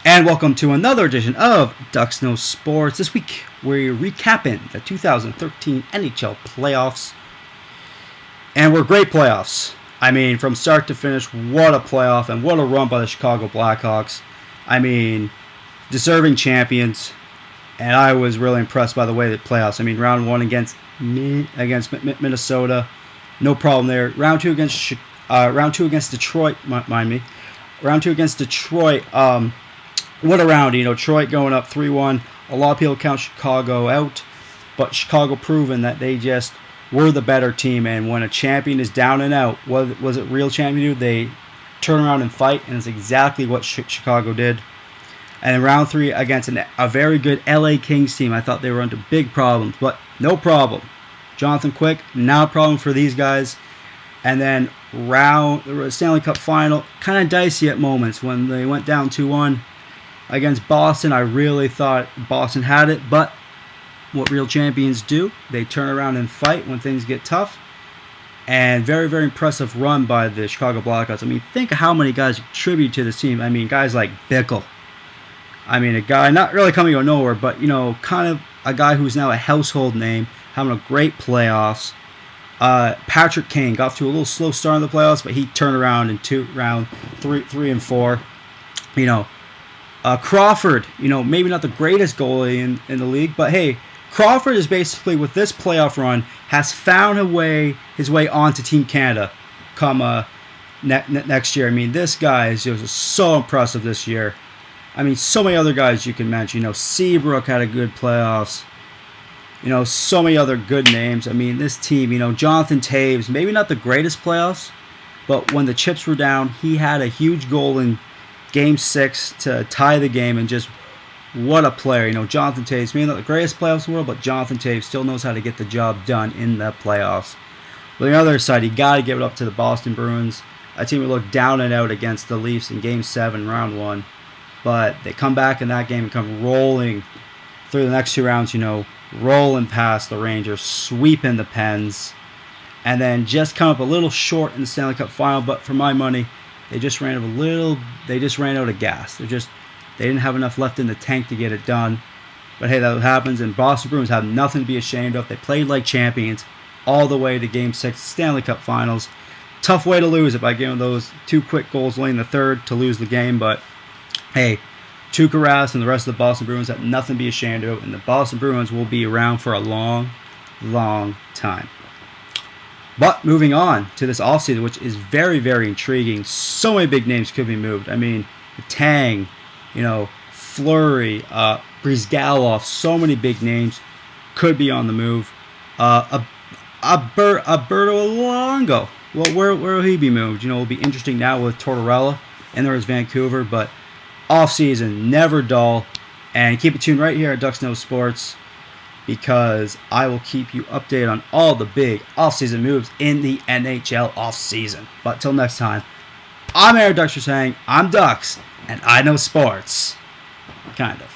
And welcome to another edition of Ducks Know Sports. This week, we're recapping the 2013 NHL Playoffs. And we're great playoffs. I mean, from start to finish, what a playoff and what a run by the Chicago Blackhawks. I mean, deserving champions. And I was really impressed by the way the playoffs. I mean, round one against Minnesota, no problem there. Round two against Detroit, mind me. Round two against Detroit, what a round, Detroit going up 3-1. A lot of people count Chicago out, but Chicago proving that they just were the better team. And when a champion is down and out, what was it real champion do? They turn around and fight, and it's exactly what Chicago did. And in round three against a very good LA Kings team, I thought they were under big problems, but no problem. Jonathan Quick, not a problem for these guys. And then the Stanley Cup final, kind of dicey at moments when they went down 2-1. Against Boston, I really thought Boston had it, but what real champions do, they turn around and fight when things get tough. And very, very impressive run by the Chicago Blackhawks. I mean, think of how many guys contribute to this team. I mean, guys like Bickle. I mean, a guy not really coming out of nowhere, but, kind of a guy who's now a household name, having a great playoffs. Patrick Kane got off to a little slow start in the playoffs, but he turned around in round three and four. Crawford, maybe not the greatest goalie in the league, but hey, Crawford is basically, with this playoff run, has found his way onto Team Canada come next year. I mean, this guy is just so impressive this year. I mean, so many other guys you can mention. Seabrook had a good playoffs. So many other good names. I mean, this team, Jonathan Toews, maybe not the greatest playoffs, but when the chips were down, he had a huge goal in Game 6 to tie the game, and just what a player. Jonathan Toews, maybe not the greatest playoffs in the world, but Jonathan Toews still knows how to get the job done in the playoffs. But on the other side, you got to give it up to the Boston Bruins, a team that looked down and out against the Leafs in Game 7, Round 1. But they come back in that game and come rolling through the next two rounds, rolling past the Rangers, sweeping the Pens, and then just come up a little short in the Stanley Cup final. But for my money, they just ran out of gas. They didn't have enough left in the tank to get it done. But hey, that happens, and Boston Bruins have nothing to be ashamed of. They played like champions all the way to Game 6 Stanley Cup Finals. Tough way to lose it by giving those two quick goals late in the third to lose the game. But hey, Tuukka Rask and the rest of the Boston Bruins have nothing to be ashamed of, and the Boston Bruins will be around for a long, long time. But moving on to this offseason, which is very, very intriguing. So many big names could be moved. I mean, Tang, Fleury, Brizgalov, so many big names could be on the move. Alberto Luongo, well, where will he be moved? It'll be interesting now with Tortorella, and there is Vancouver, but offseason, never dull. And keep it tuned right here at Ducks Know Sports, because I will keep you updated on all the big offseason moves in the NHL offseason. But till next time, I'm Aaron Ducks saying I'm Ducks, and I know sports. Kind of.